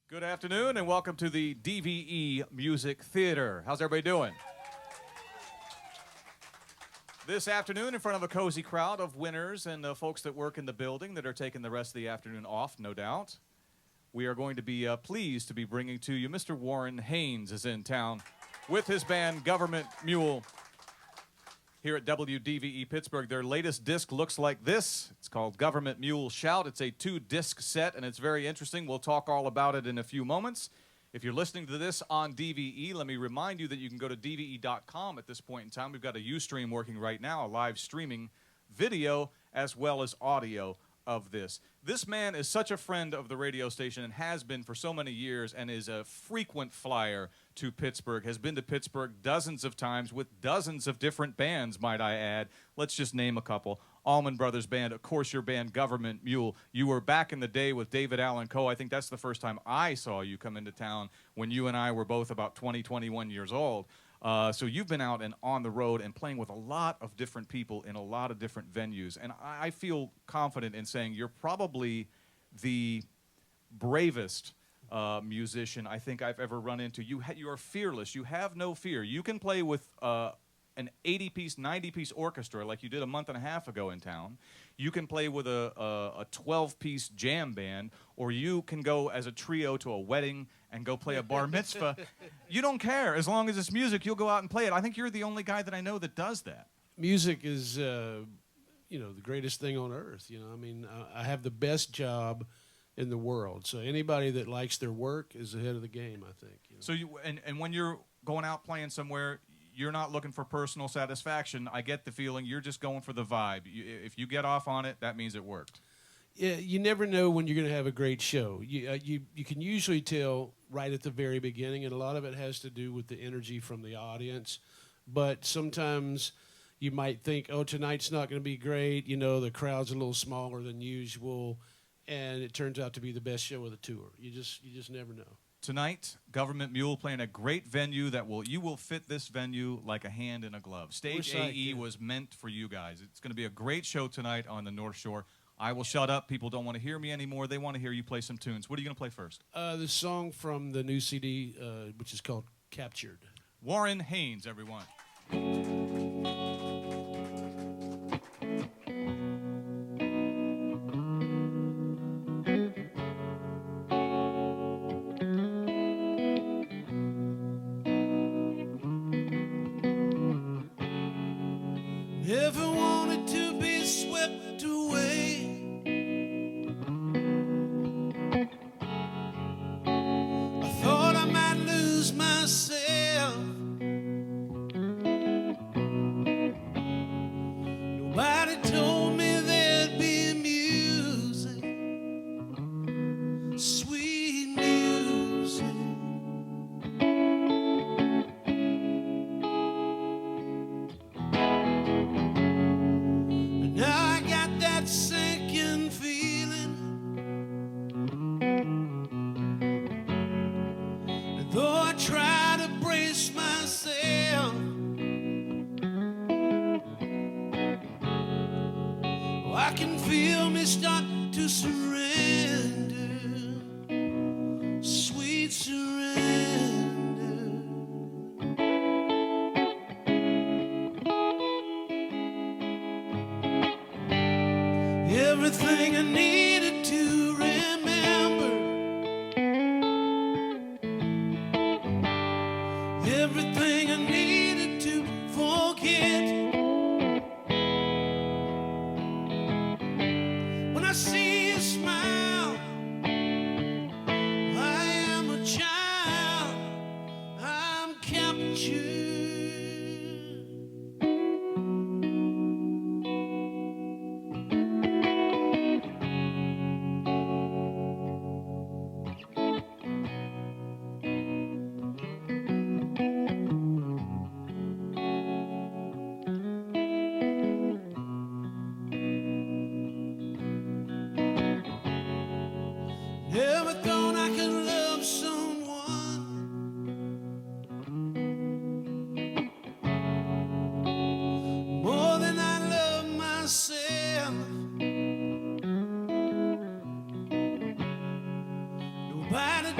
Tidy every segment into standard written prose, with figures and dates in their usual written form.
Good afternoon and welcome to the DVE Music Theater. How's everybody doing? This afternoon, in front of a cozy crowd of winners and folks that work in the building that are taking the rest of the afternoon off, no doubt, we are going to be pleased to be bringing to you Mr. Warren Haynes is in town with his band Government Mule here at WDVE Pittsburgh. Their latest disc looks like this. It's called Government Mule Shout. It's a 2-disc set, and it's very interesting. We'll talk all about it in a few moments. If you're listening to this on DVE, let me remind you that you can go to DVE.com at this point in time. We've got a Ustream working right now, a live streaming video as well as audio of this. This man is such a friend of the radio station and has been for so many years and is a frequent flyer to Pittsburgh, has been to Pittsburgh dozens of times with dozens of different bands, might I add. Let's just name a couple. Allman Brothers Band, of course your band Government Mule. You were back in the day with David Allen Coe. I think that's the first time I saw you come into town when you and I were both about 20, 21 years old. So you've been out and on the road and playing with a lot of different people in a lot of different venues. And I feel confident in saying you're probably the bravest musician I think I've ever run into. You are fearless. You have no fear. You can play with an 80-piece, 90-piece orchestra like you did a month and a half ago in town. You can play with a 12-piece jam band, or you can go as a trio to a wedding and go play a bar mitzvah. You don't care. As long as it's music, you'll go out and play it. I think you're the only guy that I know that does that. Music is, the greatest thing on earth. I mean, I have the best job in the world. So anybody that likes their work is ahead of the game, I think. So and when you're going out playing somewhere, you're not looking for personal satisfaction. I get the feeling you're just going for the vibe. If you get off on it, that means it worked. Yeah, you never know when you're going to have a great show. You can usually tell right at the very beginning, and a lot of it has to do with the energy from the audience. But sometimes you might think, oh, tonight's not going to be great. The crowd's a little smaller than usual, and it turns out to be the best show of the tour. You just never know. Tonight, Government Mule playing a great venue you will fit this venue like a hand in a glove. Stage AE was meant for you guys. It's going to be a great show tonight on the North Shore. I will shut up. People don't want to hear me anymore. They want to hear you play some tunes. What are you going to play first? The song from the new CD, which is called Captured. Warren Haynes, everyone. Never wanted to be swept away. I thought I might lose myself. Nobody told me there'd be music, sweet music.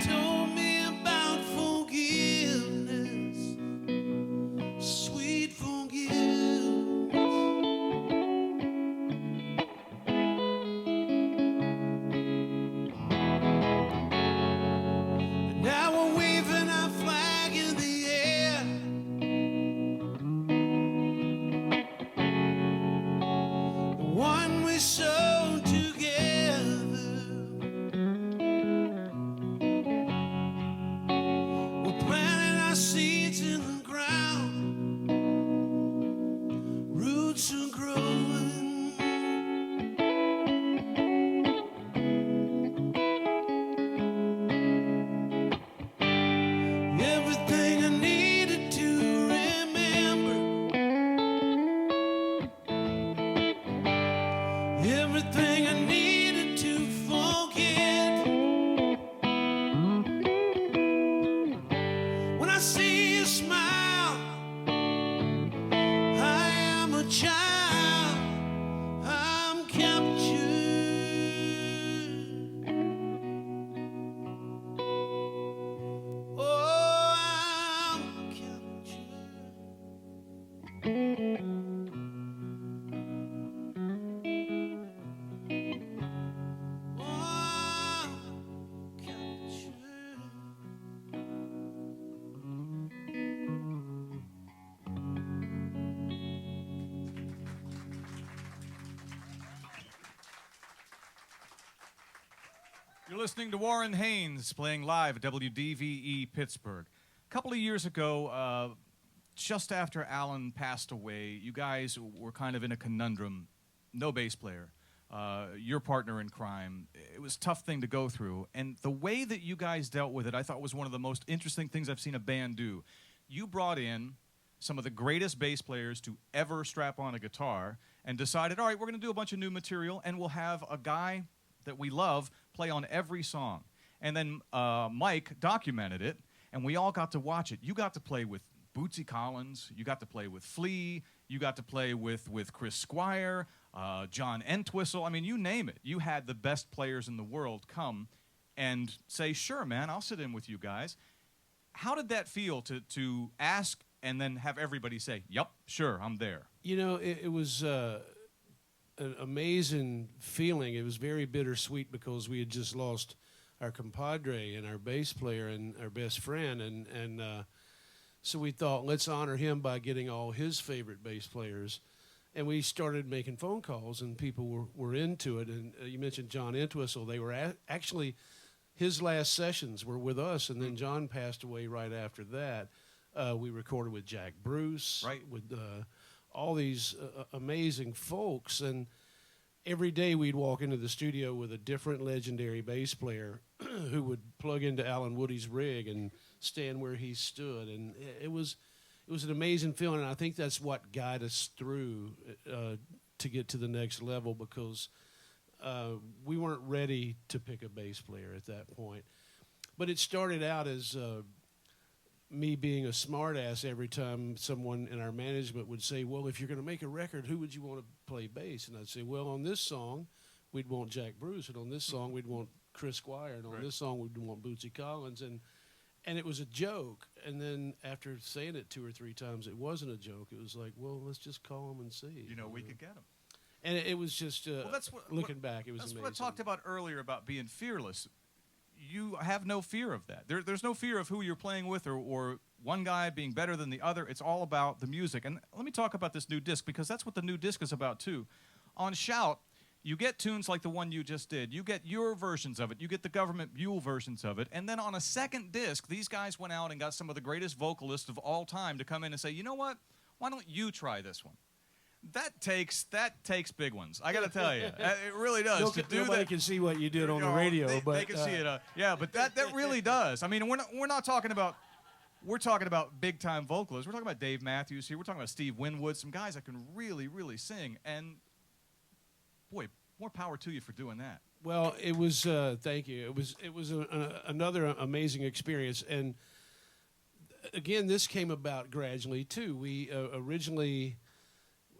told me about forgiveness, sweet forgiveness. And now we're waving our flag in the air. The one we sowed together. We're planting our seeds in the ground. Roots are growing. Everything I needed to remember. Everything I needed to forget. When I see you smile, I am a child. I'm captured. Oh, I'm captured. Oh, I'm captured. You're listening to Warren Haynes playing live at WDVE Pittsburgh. A couple of years ago, just after Alan passed away, you guys were kind of in a conundrum. No bass player. Your partner in crime. It was a tough thing to go through. And the way that you guys dealt with it, I thought was one of the most interesting things I've seen a band do. You brought in some of the greatest bass players to ever strap on a guitar and decided, all right, we're going to do a bunch of new material, and we'll have a guy that we love play on every song. And then Mike documented it, and we all got to watch it. You got to play with Bootsy Collins. You got to play with Flea. You got to play with Chris Squire, John Entwistle. I mean, you name it. You had the best players in the world come and say, sure, man, I'll sit in with you guys. How did that feel to ask and then have everybody say, yep, sure, I'm there? You know, it was an amazing feeling. It was very bittersweet because we had just lost our compadre and our bass player and our best friend. And so we thought, let's honor him by getting all his favorite bass players. And we started making phone calls, and people were into it. And you mentioned John Entwistle. They were actually, his last sessions were with us, and then John passed away right after that. We recorded with Jack Bruce, right, with all these amazing folks. And every day we'd walk into the studio with a different legendary bass player who would plug into Alan Woody's rig and stand where he stood. And it was an amazing feeling, and I think that's what guided us through to get to the next level, because we weren't ready to pick a bass player at that point. But it started out as me being a smartass every time someone in our management would say, well, if you're going to make a record, who would you want to play bass? And I'd say, well, on this song, we'd want Jack Bruce, and on this song, we'd want Chris Squire, and on this song, we'd want Bootsy Collins. And it was a joke. And then after saying it 2 or 3 times, it wasn't a joke. It was like, well, let's just call them and see. You know, we could get them. And it was just, well, that's what, looking back, it was that's amazing. That's what I talked about earlier about being fearless. You have no fear of that. There's no fear of who you're playing with or one guy being better than the other. It's all about the music. And let me talk about this new disc, because that's what the new disc is about, too. On Shout, you get tunes like the one you just did. You get your versions of it. You get the Government Mule versions of it. And then on a second disc, these guys went out and got some of the greatest vocalists of all time to come in and say, you know what? Why don't you try this one? That takes big ones. I got to tell you, it really does. Nobody can see what you did on the radio, but they can see it. Yeah, but that really does. I mean, we're not talking about. We're talking about big time vocalists. We're talking about Dave Matthews here. We're talking about Steve Winwood, some guys that can really, really sing. And boy, more power to you for doing that. Well, it was. Thank you. It was another amazing experience. And again, this came about gradually too. We originally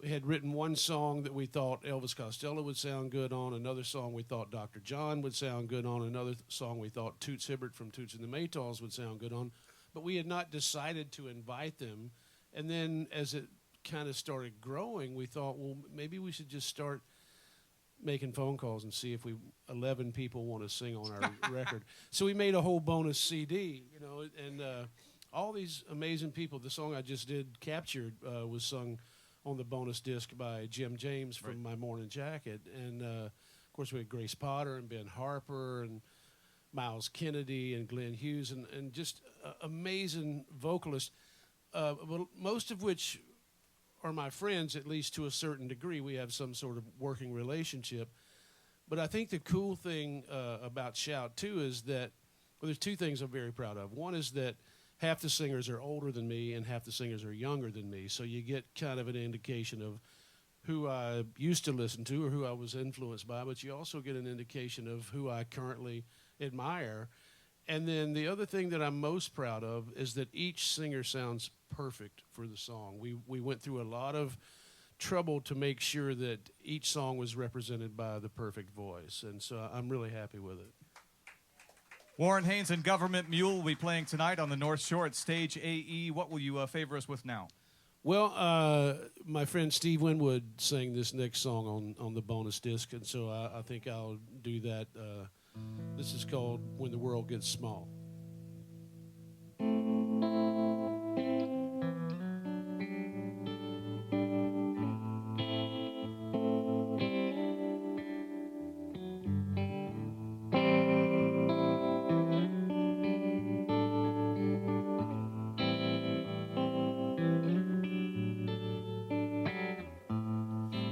We had written one song that we thought Elvis Costello would sound good on, another song we thought Dr. John would sound good on, another song we thought Toots Hibbert from Toots and the Maytals would sound good on, but we had not decided to invite them. And then as it kind of started growing, we thought, well, maybe we should just start making phone calls and see if 11 people want to sing on our record. So we made a whole bonus CD, you know, and all these amazing people. The song I just did, Captured, was sung on the bonus disc by Jim James from My Morning Jacket. And, of course, we had Grace Potter and Ben Harper and Miles Kennedy and Glenn Hughes and just amazing vocalists, most of which are my friends, at least to a certain degree. We have some sort of working relationship. But I think the cool thing about Shout, too, is that, well, there's two things I'm very proud of. One is that half the singers are older than me and half the singers are younger than me. So you get kind of an indication of who I used to listen to or who I was influenced by, but you also get an indication of who I currently admire. And then the other thing that I'm most proud of is that each singer sounds perfect for the song. We went through a lot of trouble to make sure that each song was represented by the perfect voice. And so I'm really happy with it. Warren Haynes and Government Mule will be playing tonight on the North Shore at Stage AE. What will you favor us with now? Well, my friend Steve Winwood sang this next song on the bonus disc, and so I think I'll do that. This is called When the World Gets Small.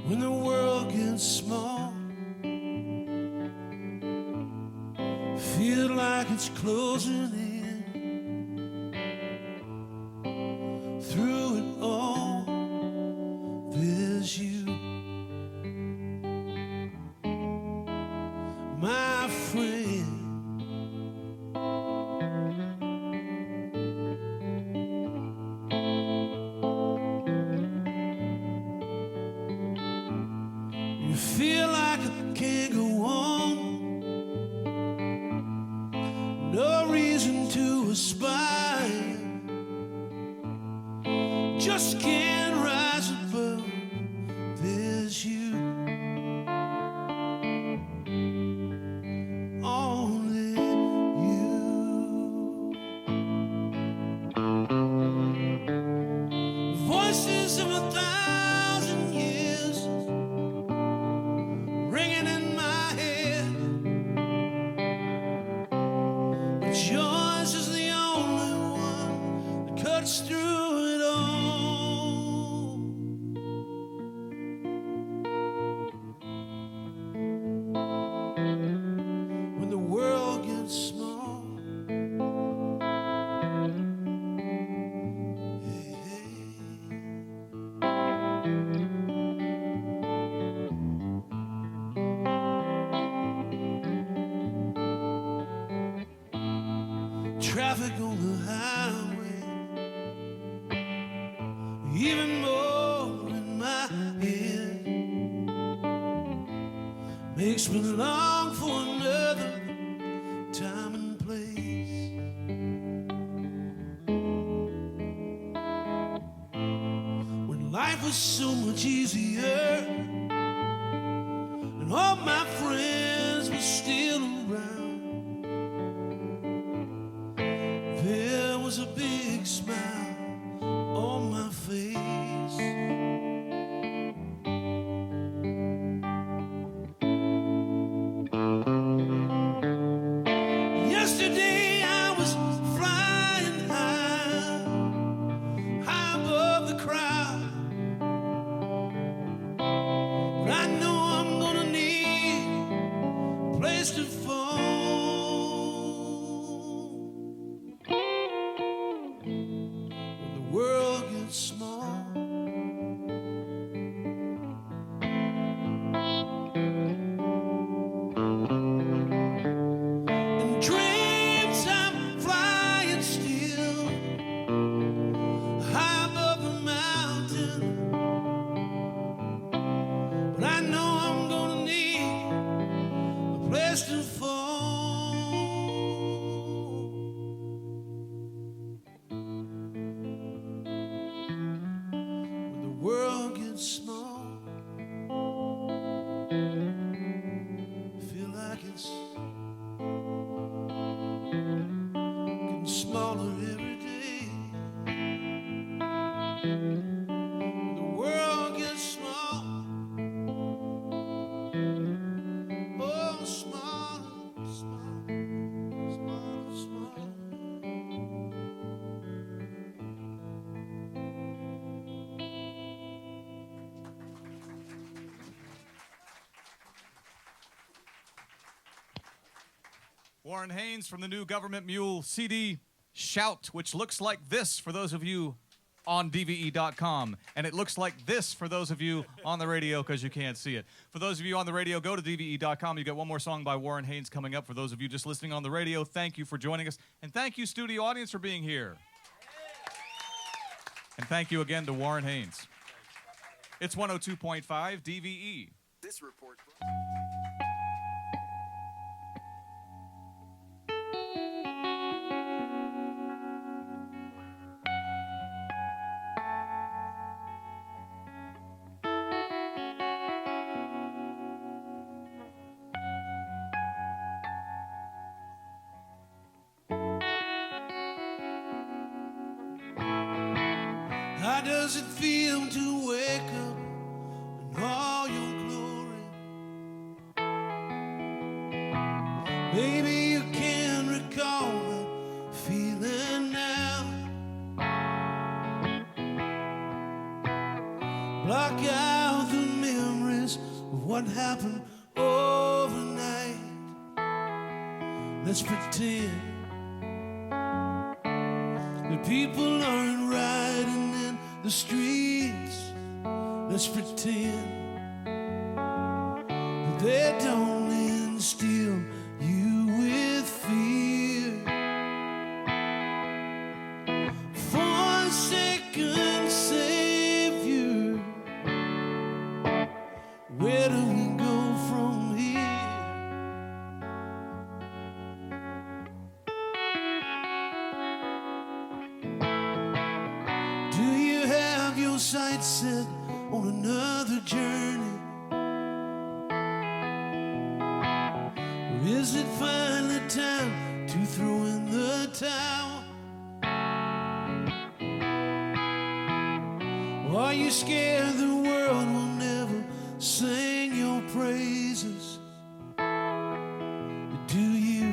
When the world gets small, feel like it's closing in. Through it all, there's you, my friend. You feel like I can't go on, no reason to aspire, just can't rise above. There's you, only you. Voices of 1,000 years ringing in my head, but yours is the only one that cuts through it all. When the world gets small, hey, hey. Traffic on the highway, even more in my head, makes me long for another time and place. When life was so much easier and all my friends were still around, there was a big smile on my face. Yesterday I was flying high, high above the crowd. smaller every day. The world gets small, oh, smaller, smaller, smaller, smaller. Warren Haynes from the new Government Mule CD, Shout, which looks like this for those of you on DVE.com. And it looks like this for those of you on the radio because you can't see it. For those of you on the radio, go to DVE.com. You got one more song by Warren Haynes coming up. For those of you just listening on the radio, thank you for joining us. And thank you, studio audience, for being here. And thank you again to Warren Haynes. It's 102.5 DVE. This report. How does it feel to wake up in all your glory? Maybe you can recall that feeling now. Block out the memories of what happened overnight. Let's pretend the people aren't riding in the streets. Let's pretend that they don't instill you with fear. Forsaken Savior, where do we go from here? Do you have your sights set on another journey? Or is it finally time to throw in the towel? Or are you scared the world will never sing your praises? Do you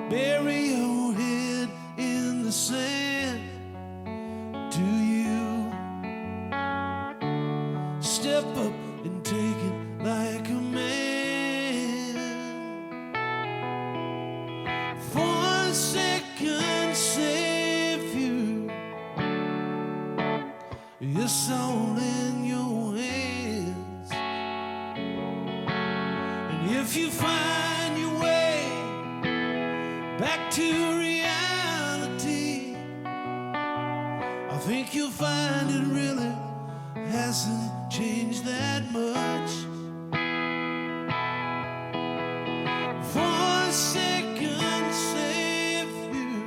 bury your head in the sand? Do you step up and take it like a man? Forsaken Savior, it's all in your hands. And if you find your way back to reality, I think you'll find it really hasn't changed that much. Forsaken Savior,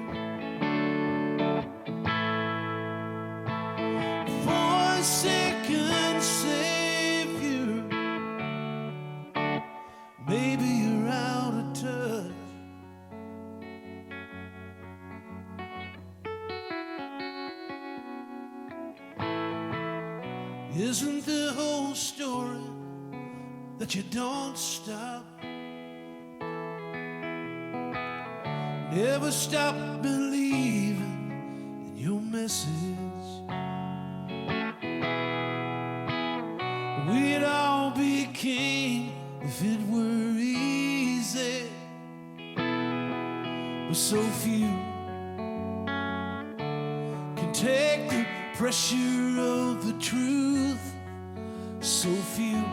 forsaken Savior, maybe you're out of touch. Isn't the whole story that you don't stop? Never stop believing in your message. We'd all be king if it were easy, but so few can take the pressure of the truth. So few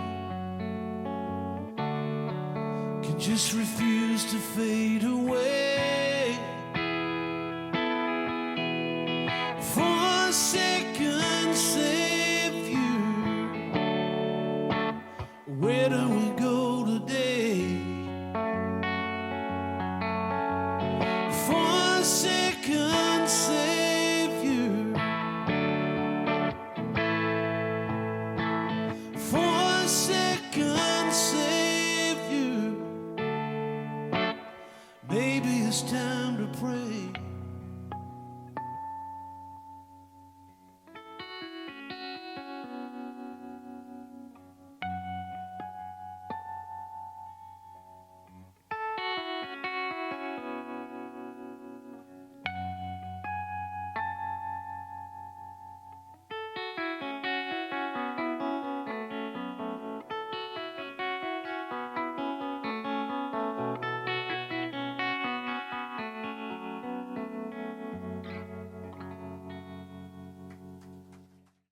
can just refuse to fade away. Forsaken Savior, where do we go today? Forsaken Savior, forsaken Savior, maybe Maybe it's time to pray.